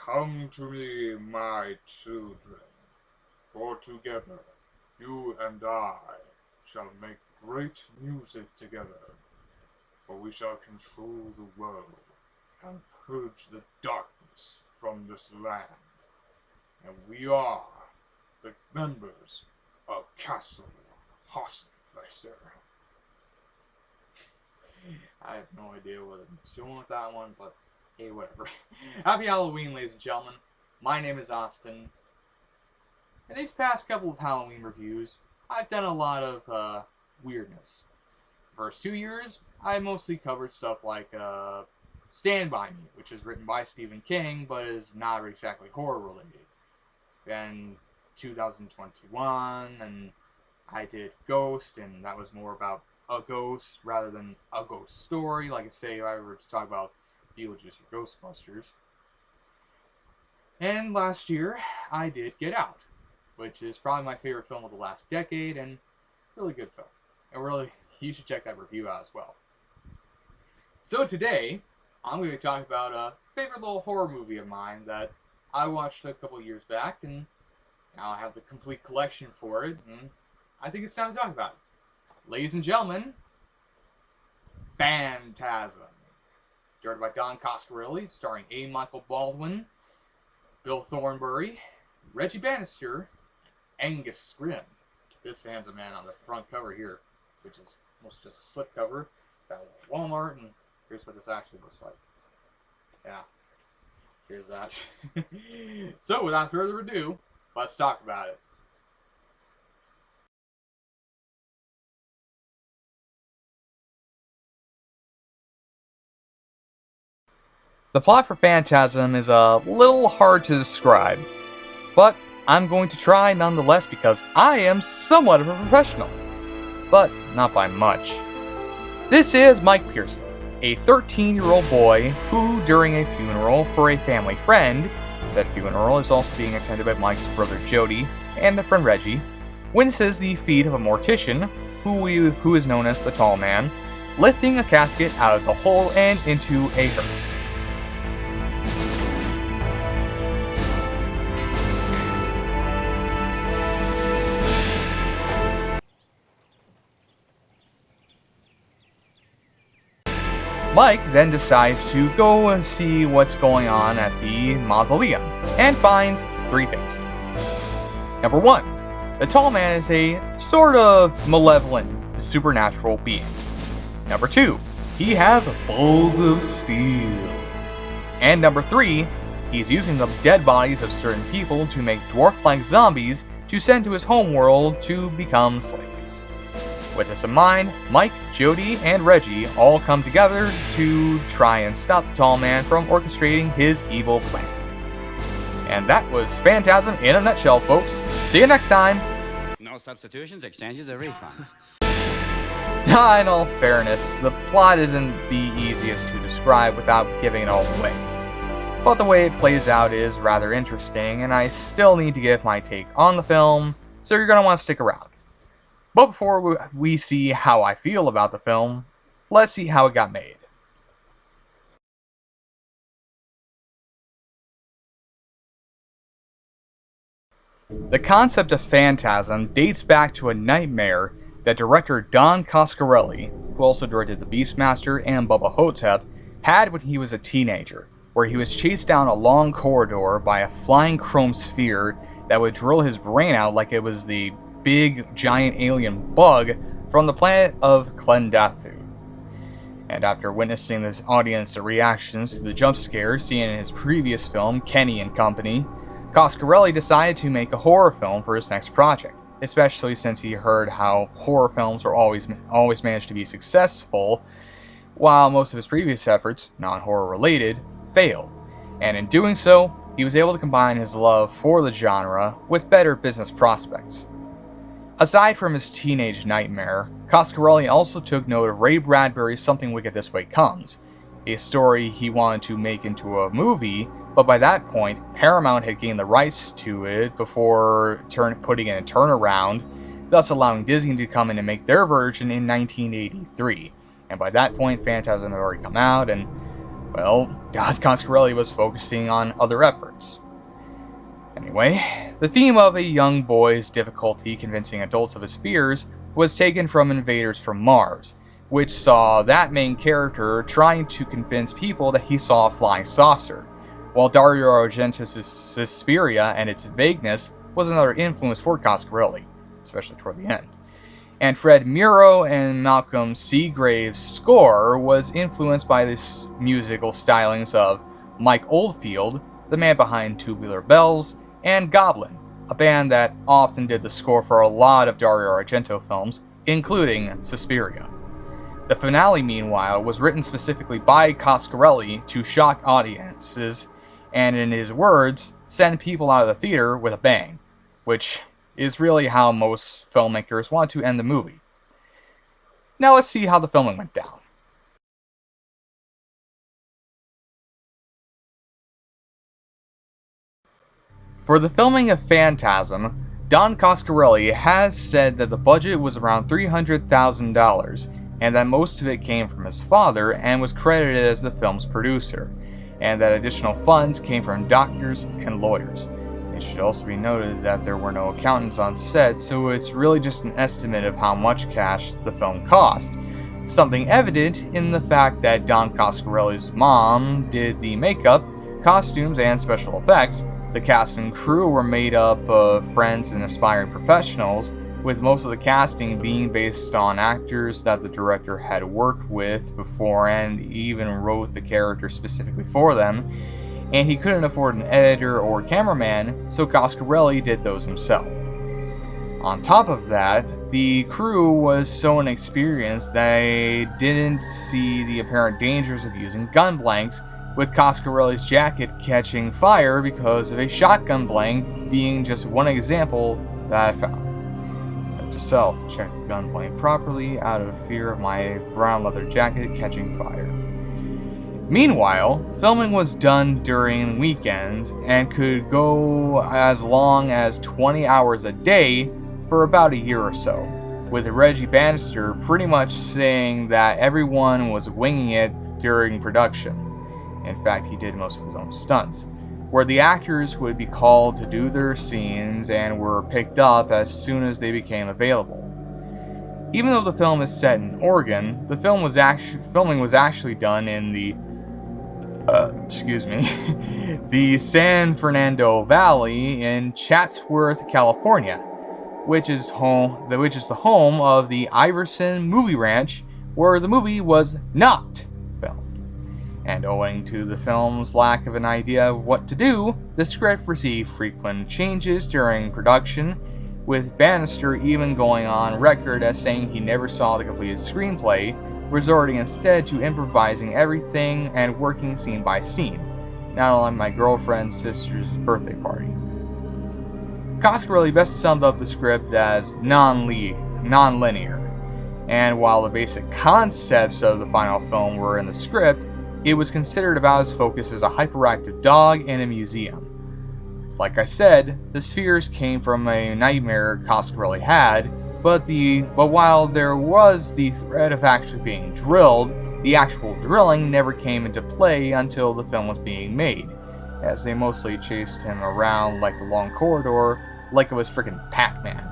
Come to me, my children, for together you and I shall make great music together, for we shall control the world and purge the darkness from this land. And we are the members of Castle Hossenfresser. I have no idea what I'm doing with that one, but hey, whatever. Happy Halloween, ladies and gentlemen. My name is Austin. In these past couple of Halloween reviews, I've done a lot of weirdness. The first 2 years, I mostly covered stuff like Stand By Me, which is written by Stephen King, but is not exactly horror related. Then 2021, and I did Ghost, and that was more about a ghost rather than a ghost story. Like, say, if I were to talk about Beetlejuice or Ghostbusters. And last year, I did Get Out, which is probably my favorite film of the last decade, and really good film. And really, you should check that review out as well. So today, I'm going to talk about a favorite little horror movie of mine that I watched a couple years back, and now I have the complete collection for it, and I think it's time to talk about it. Ladies and gentlemen, Phantasm. Directed by Don Coscarelli, starring A. Michael Baldwin, Bill Thornbury, Reggie Bannister, Angus Scrimm. This Phantasm man on the front cover here, which is mostly just a slip cover. Got it at Walmart, and here's what this actually looks like. Yeah, here's that. So, without further ado, let's talk about it. The plot for Phantasm is a little hard to describe, but I'm going to try nonetheless because I am somewhat of a professional, but not by much. This is Mike Pearson, a 13-year-old boy who, during a funeral for a family friend, said funeral is also being attended by Mike's brother Jody and their friend Reggie, witnesses the feat of a mortician, who is known as the Tall Man, lifting a casket out of the hole and into a hearse. Mike then decides to go and see what's going on at the mausoleum, and finds 3 things. Number 1, the Tall Man is a sort of malevolent, supernatural being. Number 2, he has balls of steel. And number 3, he's using the dead bodies of certain people to make dwarf-like zombies to send to his homeworld to become slaves. With this in mind, Mike, Jody, and Reggie all come together to try and stop the Tall Man from orchestrating his evil plan. And that was Phantasm in a nutshell, folks. See you next time! No substitutions, exchanges, or refund. In all fairness, the plot isn't the easiest to describe without giving it all away. But the way it plays out is rather interesting, and I still need to give my take on the film, so you're going to want to stick around. But before we see how I feel about the film, let's see how it got made. The concept of Phantasm dates back to a nightmare that director Don Coscarelli, who also directed The Beastmaster and Bubba Hotep, had when he was a teenager, where he was chased down a long corridor by a flying chrome sphere that would drill his brain out like it was the big, giant alien bug from the planet of Klendathu. And after witnessing the audience's reactions to the jump scare seen in his previous film, Kenny and Company, Coscarelli decided to make a horror film for his next project, especially since he heard how horror films are always managed to be successful, while most of his previous efforts, non-horror related, failed. And in doing so, he was able to combine his love for the genre with better business prospects. Aside from his teenage nightmare, Coscarelli also took note of Ray Bradbury's Something Wicked This Way Comes, a story he wanted to make into a movie, but by that point, Paramount had gained the rights to it before putting in a turnaround, thus allowing Disney to come in and make their version in 1983. And by that point, Phantasm had already come out, and, well, Don Coscarelli was focusing on other efforts. Anyway, the theme of a young boy's difficulty convincing adults of his fears was taken from Invaders from Mars, which saw that main character trying to convince people that he saw a flying saucer, while Dario Argento's Suspiria and its vagueness was another influence for Coscarelli, especially toward the end. And Fred Muro and Malcolm Seagrave's score was influenced by the musical stylings of Mike Oldfield, the man behind Tubular Bells, and Goblin, a band that often did the score for a lot of Dario Argento films, including Suspiria. The finale, meanwhile, was written specifically by Coscarelli to shock audiences, and in his words, send people out of the theater with a bang, which is really how most filmmakers want to end the movie. Now let's see how the filming went down. For the filming of Phantasm, Don Coscarelli has said that the budget was around $300,000, and that most of it came from his father and was credited as the film's producer, and that additional funds came from doctors and lawyers. It should also be noted that there were no accountants on set, so it's really just an estimate of how much cash the film cost. Something evident in the fact that Don Coscarelli's mom did the makeup, costumes, and special effects. The cast and crew were made up of friends and aspiring professionals, with most of the casting being based on actors that the director had worked with before and even wrote the character specifically for them, and he couldn't afford an editor or cameraman, so Coscarelli did those himself. On top of that, the crew was so inexperienced they didn't see the apparent dangers of using gun blanks, with Coscarelli's jacket catching fire because of a shotgun blank being just one example that I found. Note to self, check the gun blank properly out of fear of my brown leather jacket catching fire. Meanwhile, filming was done during weekends and could go as long as 20 hours a day for about a year or so, with Reggie Bannister pretty much saying that everyone was winging it during production. In fact, he did most of his own stunts, where the actors would be called to do their scenes and were picked up as soon as they became available. Even though the film is set in Oregon, the filming was actually done in the the San Fernando Valley in Chatsworth, California, which is the home of the Iverson Movie Ranch, where the movie was not filmed. And owing to the film's lack of an idea of what to do, the script received frequent changes during production, with Bannister even going on record as saying he never saw the completed screenplay, resorting instead to improvising everything and working scene by scene, not unlike my girlfriend's sister's birthday party. Coscarelli best summed up the script as non-linear, and while the basic concepts of the final film were in the script, it was considered about as focused as a hyperactive dog in a museum. Like I said, the spheres came from a nightmare Coscarelli had, but while there was the threat of actually being drilled, the actual drilling never came into play until the film was being made, as they mostly chased him around like the long corridor, like it was frickin' Pac-Man.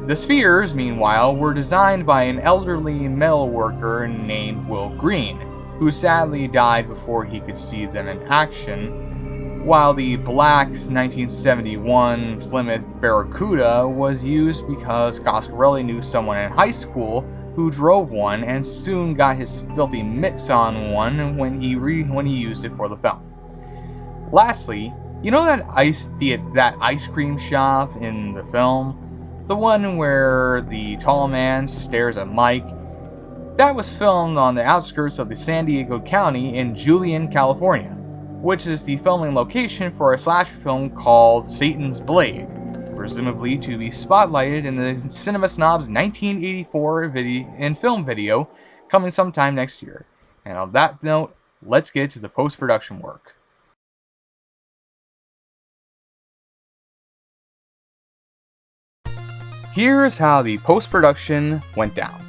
The spheres, meanwhile, were designed by an elderly metal worker named Will Green, who sadly died before he could see them in action, while the black 1971 Plymouth Barracuda was used because Coscarelli knew someone in high school who drove one and soon got his filthy mitts on one when he used it for the film. Lastly, you know that ice cream shop in the film? The one where the tall man stares at Mike? That was filmed on the outskirts of the San Diego County in Julian, California, which is the filming location for a slasher film called Satan's Blade, presumably to be spotlighted in the Cinema Snob's 1984 film video coming sometime next year. And on that note, let's get to the post-production work. Here's how the post-production went down.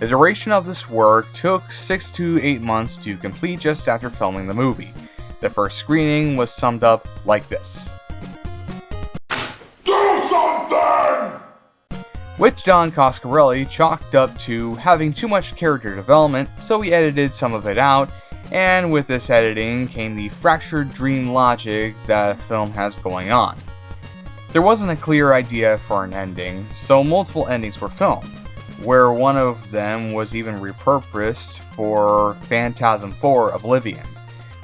The duration of this work took 6 to 8 months to complete just after filming the movie. The first screening was summed up like this. Do something! Which Don Coscarelli chalked up to having too much character development, so he edited some of it out, and with this editing came the fractured dream logic that the film has going on. There wasn't a clear idea for an ending, so multiple endings were filmed, where one of them was even repurposed for Phantasm 4 Oblivion,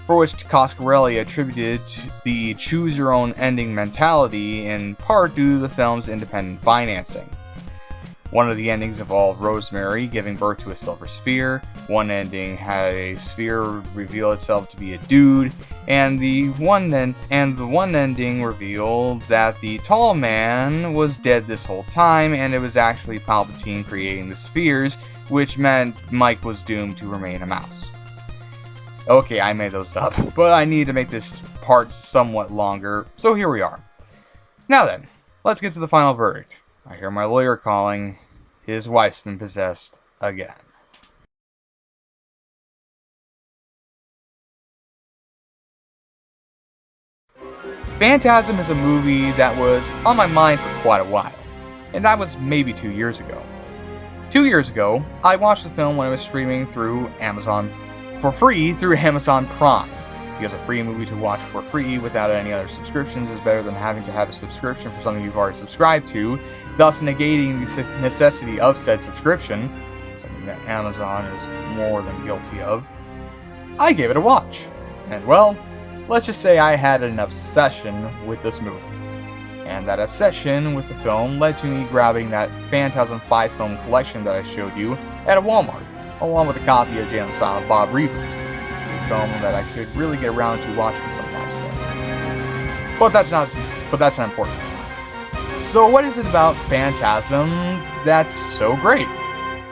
for which Coscarelli attributed the choose-your-own-ending mentality in part due to the film's independent financing. One of the endings involved Rosemary giving birth to a silver sphere, one ending had a sphere reveal itself to be a dude, and the one ending revealed that the tall man was dead this whole time and it was actually Palpatine creating the spheres, which meant Mike was doomed to remain a mouse. Okay, I made those up, but I need to make this part somewhat longer, so here we are. Now then, let's get to the final verdict. I hear my lawyer calling. His wife's been possessed again. Phantasm is a movie that was on my mind for quite a while, and that was maybe 2 years ago. 2 years ago, I watched the film when it was streaming through Amazon for free through Amazon Prime, because a free movie to watch for free without any other subscriptions is better than having to have a subscription for something you've already subscribed to, thus negating the necessity of said subscription, something that Amazon is more than guilty of. I gave it a watch, and well, let's just say I had an obsession with this movie. And that obsession with the film led to me grabbing that Phantasm 5 film collection that I showed you at a Walmart, along with a copy of Jay and Silent Bob Reboot, a film that I should really get around to watching sometime soon. But that's not important. So what is it about Phantasm that's so great?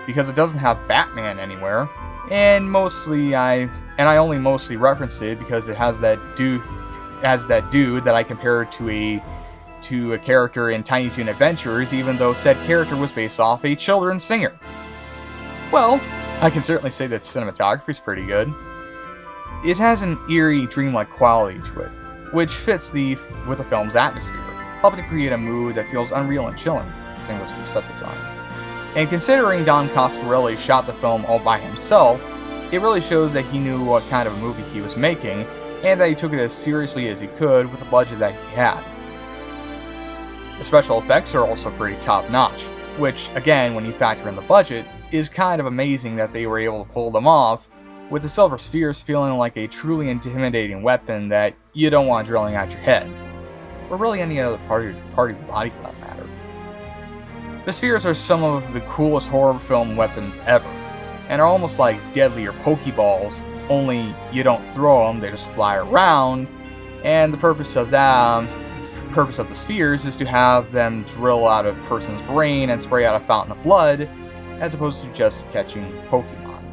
Because it doesn't have Batman anywhere, and I only mostly referenced it because it has that dude that I compared to a character in Tiny Toon Adventures, even though said character was based off a children's singer. Well, I can certainly say that cinematography is pretty good. It has an eerie, dreamlike quality to it, which fits with the film's atmosphere, helping to create a mood that feels unreal and chilling. Same with some set design. And considering Don Coscarelli shot the film all by himself, it really shows that he knew what kind of a movie he was making, and that he took it as seriously as he could with the budget that he had. The special effects are also pretty top-notch, which, again, when you factor in the budget, is kind of amazing that they were able to pull them off, with the silver spheres feeling like a truly intimidating weapon that you don't want drilling out your head, or really any other part of your body for that matter. The spheres are some of the coolest horror film weapons ever, and are almost like deadlier Pokeballs, only you don't throw them, they just fly around, and the purpose of the spheres is to have them drill out a person's brain and spray out a fountain of blood, as opposed to just catching Pokemon.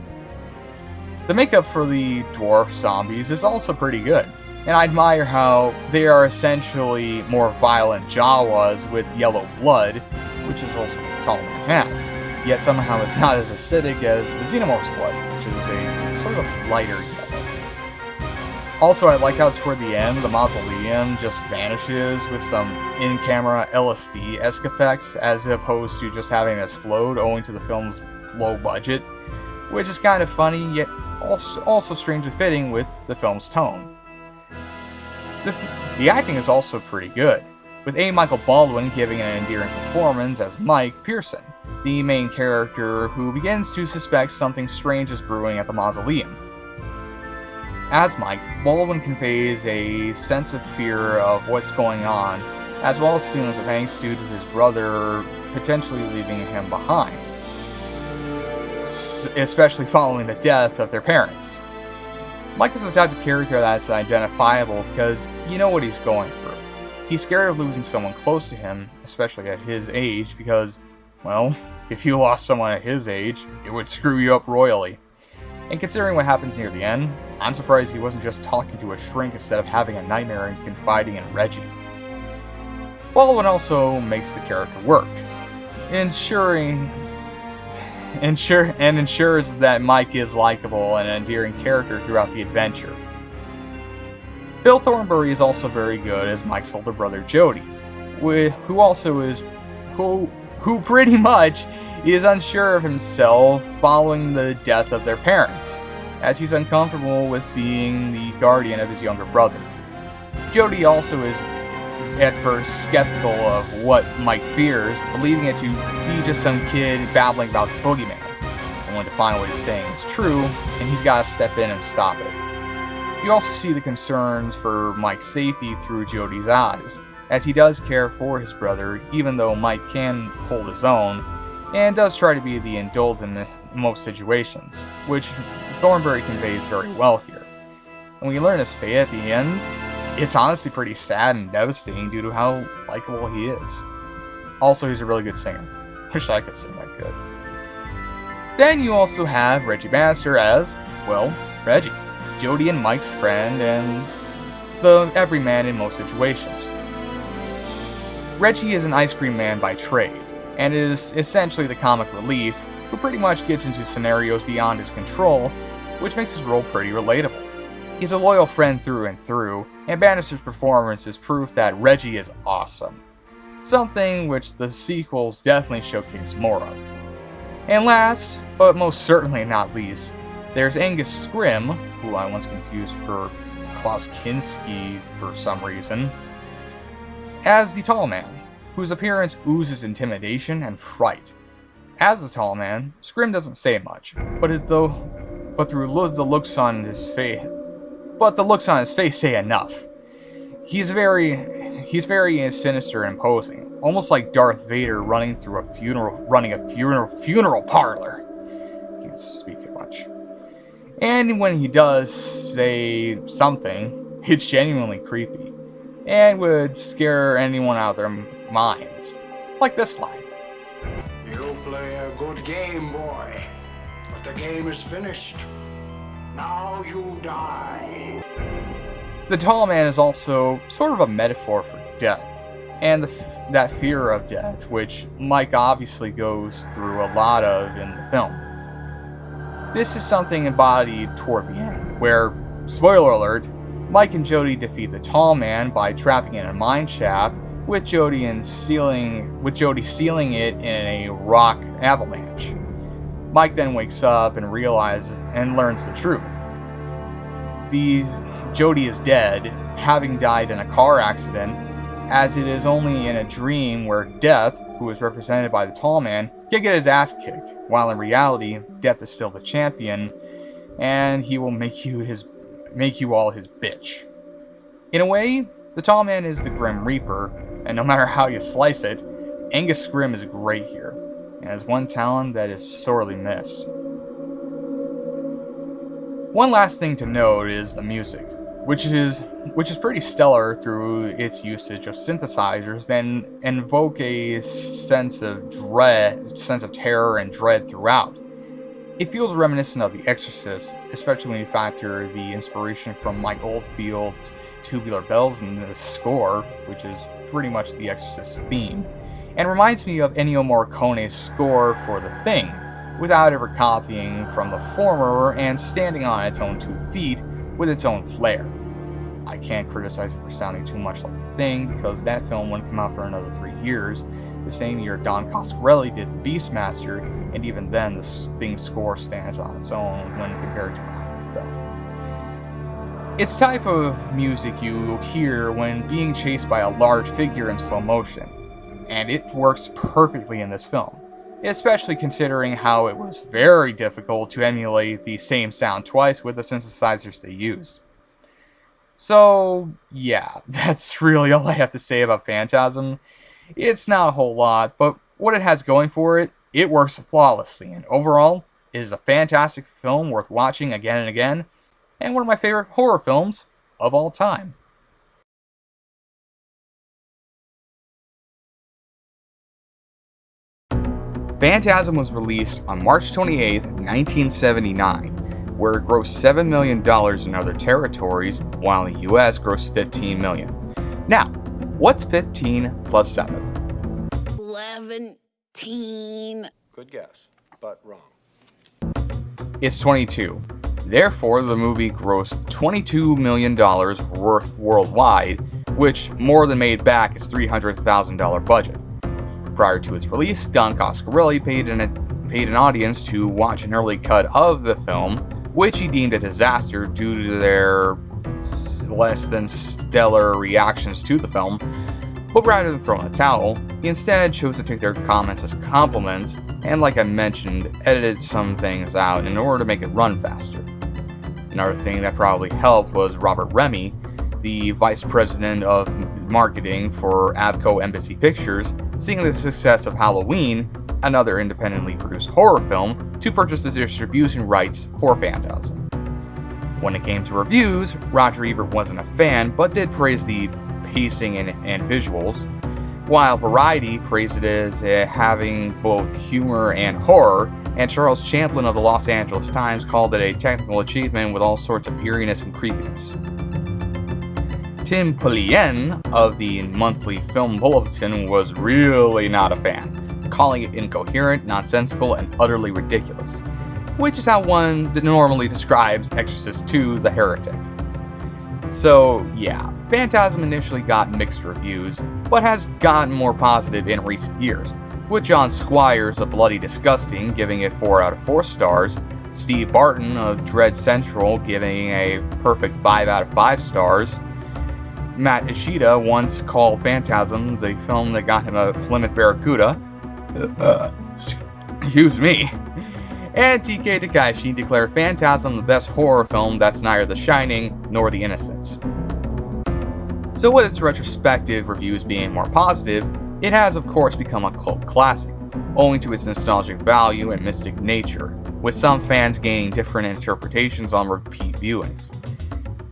The makeup for the dwarf zombies is also pretty good, and I admire how they are essentially more violent Jawas with yellow blood, which is also what the tall man has, yet somehow it's not as acidic as the Xenomorph's blood, which is a sort of lighter yellow. Also, I like how toward the end, the mausoleum just vanishes with some in-camera LSD-esque effects, as opposed to just having it explode owing to the film's low budget, which is kind of funny, yet also strangely fitting with the film's tone. The acting is also pretty good, with A. Michael Baldwin giving an endearing performance as Mike Pearson, the main character who begins to suspect something strange is brewing at the mausoleum. As Mike, Baldwin conveys a sense of fear of what's going on, as well as feelings of angst due to his brother potentially leaving him behind, especially following the death of their parents. Mike is the type of character that's identifiable because you know what he's going through. He's scared of losing someone close to him, especially at his age, because, well, if you lost someone at his age, it would screw you up royally. And considering what happens near the end, I'm surprised he wasn't just talking to a shrink instead of having a nightmare and confiding in Reggie. Baldwin also makes the character work, ensuring ensures that Mike is likable and an endearing character throughout the adventure. Bill Thornbury is also very good as Mike's older brother Jody, who pretty much is unsure of himself following the death of their parents, as he's uncomfortable with being the guardian of his younger brother. Jody also is at first skeptical of what Mike fears, believing it to be just some kid babbling about the boogeyman, and when to find what he's saying is true, and he's got to step in and stop it. You also see the concerns for Mike's safety through Jody's eyes, as he does care for his brother, even though Mike can hold his own, and does try to be the adult in most situations, which Thornbury conveys very well here. And when you learn his fate at the end, it's honestly pretty sad and devastating due to how likable he is. Also, he's a really good singer. Wish I could sing that good. Then you also have Reggie Bannister as, well, Reggie, Jody and Mike's friend and the everyman in most situations. Reggie is an ice cream man by trade, and is essentially the comic relief who pretty much gets into scenarios beyond his control, which makes his role pretty relatable. He's a loyal friend through and through, and Bannister's performance is proof that Reggie is awesome, something which the sequels definitely showcase more of. And last, but most certainly not least, there's Angus Scrim, who I once confused for Klaus Kinski for some reason, as the Tall Man, whose appearance oozes intimidation and fright. As the Tall Man, Scrim doesn't say much, but the looks on his face say enough. He's very sinister and imposing, almost like Darth Vader running a funeral parlor. Can't speak it much. And when he does say something, it's genuinely creepy, and would scare anyone out of their minds. Like this line. You play a good game, boy, but the game is finished. Now you die. The Tall Man is also sort of a metaphor for death, and that fear of death, which Mike obviously goes through a lot of in the film. This is something embodied toward the end, where, spoiler alert, Mike and Jody defeat the Tall Man by trapping it in a mine shaft, with Jody sealing it in a rock avalanche. Mike then wakes up and realizes and learns the truth. Jody is dead, having died in a car accident, as it is only in a dream where Death, who is represented by the Tall Man, can get his ass kicked, while in reality, Death is still the champion, and he will make you all his bitch. In a way, the Tall Man is the Grim Reaper, and no matter how you slice it, Angus Scrim is great here, and has one talent that is sorely missed. One last thing to note is the music, which is pretty stellar through its usage of synthesizers that invoke a sense of terror and dread throughout. It feels reminiscent of The Exorcist, especially when you factor the inspiration from Mike Oldfield's Tubular Bells in the score, which is pretty much The Exorcist's theme, and reminds me of Ennio Morricone's score for The Thing, without ever copying from the former and standing on its own 2 feet with its own flair. I can't criticize it for sounding too much like The Thing, because that film wouldn't come out for another 3 years, the same year Don Coscarelli did The Beastmaster, and even then the Thing's score stands on its own when compared to either film. It's the type of music you hear when being chased by a large figure in slow motion, and it works perfectly in this film, especially considering how it was very difficult to emulate the same sound twice with the synthesizers they used. So, yeah, that's really all I have to say about Phantasm. It's not a whole lot, but what it has going for it, it works flawlessly, and overall, it is a fantastic film worth watching again and again, and one of my favorite horror films of all time. Phantasm was released on March 28, 1979, where it grossed $7 million in other territories, while in the US grossed $15 million. Now, what's 15 plus 7? 11. Good guess. but wrong. It's 22. Therefore, the movie grossed $22 million worth worldwide, which more than made back its $300,000 budget. Prior to its release, Don Coscarelli paid an audience to watch an early cut of the film, which he deemed a disaster due to their less than stellar reactions to the film. But rather than throw in the towel, he instead chose to take their comments as compliments and, like I mentioned, edited some things out in order to make it run faster. Another thing that probably helped was Robert Remy, the vice president of marketing for Avco Embassy Pictures, seeing the success of Halloween, another independently produced horror film, to purchase the distribution rights for Phantasm. When it came to reviews, Roger Ebert wasn't a fan, but did praise the pacing and visuals, while Variety praised it as having both humor and horror, and Charles Champlin of the Los Angeles Times called it a technical achievement with all sorts of eeriness and creepiness. Tim Pullian of the Monthly Film Bulletin was really not a fan, calling it incoherent, nonsensical, and utterly ridiculous, which is how one normally describes Exorcist II: The Heretic. So yeah, Phantasm initially got mixed reviews, but has gotten more positive in recent years, with John Squires of Bloody Disgusting giving it 4 out of 4 stars, Steve Barton of Dread Central giving a perfect 5 out of 5 stars, Matt Ishida once called Phantasm the film that got him a Plymouth Barracuda, excuse me, and TK Takaishi declared Phantasm the best horror film that's neither The Shining nor The Innocents. So with its retrospective reviews being more positive, it has of course become a cult classic, owing to its nostalgic value and mystic nature, with some fans gaining different interpretations on repeat viewings.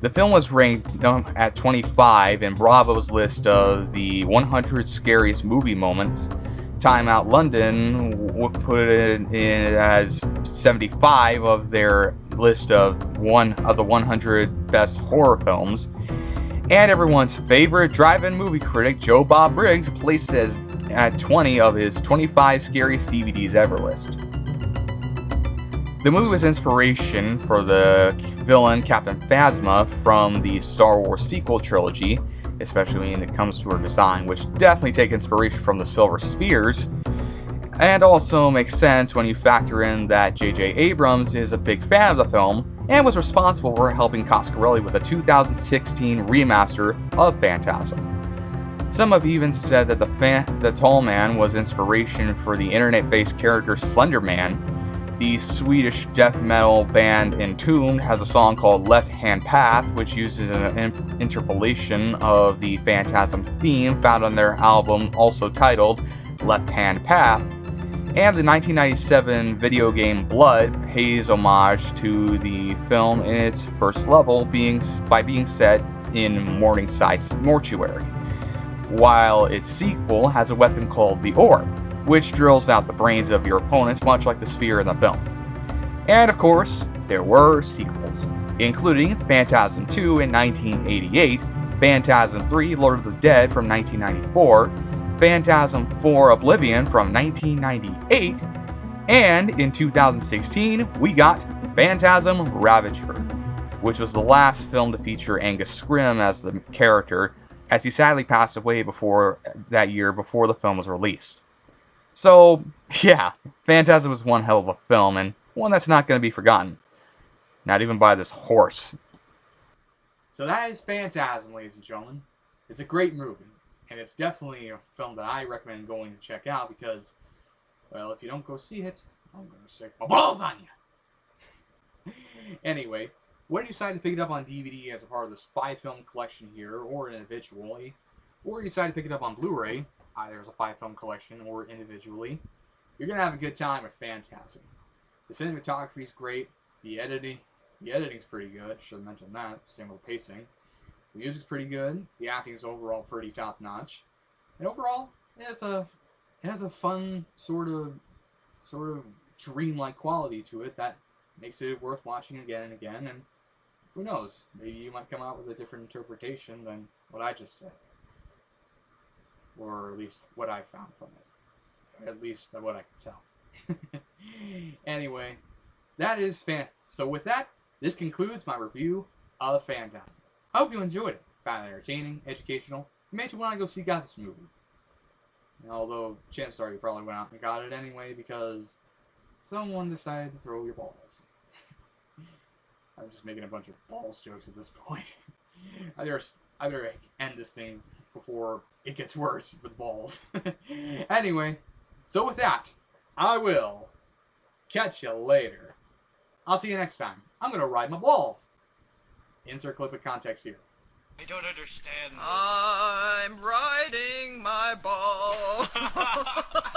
The film was ranked at 25 in Bravo's list of the 100 scariest movie moments. Time Out London put it in as 75 of their list of the 100 best horror films. And everyone's favorite drive-in movie critic, Joe Bob Briggs, placed it at 20 of his 25 scariest DVDs ever list. The movie was inspiration for the villain Captain Phasma from the Star Wars sequel trilogy, especially when it comes to her design, which definitely take inspiration from the Silver Spheres, and also makes sense when you factor in that J.J. Abrams is a big fan of the film and was responsible for helping Coscarelli with the 2016 remaster of Phantasm. Some have even said that the Tall Man was inspiration for the internet-based character Slender Man. The Swedish death metal band Entombed has a song called Left Hand Path, which uses an interpolation of the Phantasm theme found on their album also titled Left Hand Path. And the 1997 video game Blood pays homage to the film in its first level by being set in Morningside's mortuary, while its sequel has a weapon called the Orb, which drills out the brains of your opponents much like the sphere in the film. And of course, there were sequels, including Phantasm 2 in 1988, Phantasm 3 Lord of the Dead from 1994, Phantasm 4 Oblivion from 1998, and in 2016 we got Phantasm Ravager, which was the last film to feature Angus Scrimm as the character, as he sadly passed away before the film was released. So, yeah, Phantasm was one hell of a film, and one that's not going to be forgotten. Not even by this horse. So that is Phantasm, ladies and gentlemen. It's a great movie, and it's definitely a film that I recommend going to check out because, well, if you don't go see it, I'm going to stick my balls on you. Anyway, whether you decide to pick it up on DVD as a part of this 5-film collection here, or individually, or you decide to pick it up on Blu-ray, either as a 5-film collection or individually, you're going to have a good time with Phantasm. The cinematography is great, the editing's pretty good, should have mentioned that, same with the pacing. The music's pretty good, the acting is overall pretty top-notch, and overall, it has a fun, sort of dreamlike quality to it that makes it worth watching again and again, and who knows, maybe you might come out with a different interpretation than what I just said. Or at least what I found from it. At least what I could tell. Anyway, that is So with that, this concludes my review of Phantasm. I hope you enjoyed it. Found it entertaining, educational, and made you want to go seek out this movie. Although, chances are you probably went out and got it anyway because someone decided to throw your balls. I'm just making a bunch of balls jokes at this point. I better end this thing before it gets worse with balls. Anyway, so with that, I will catch you later. I'll see you next time. I'm going to ride my balls. Insert clip of context here. I don't understand this. I'm riding my ball.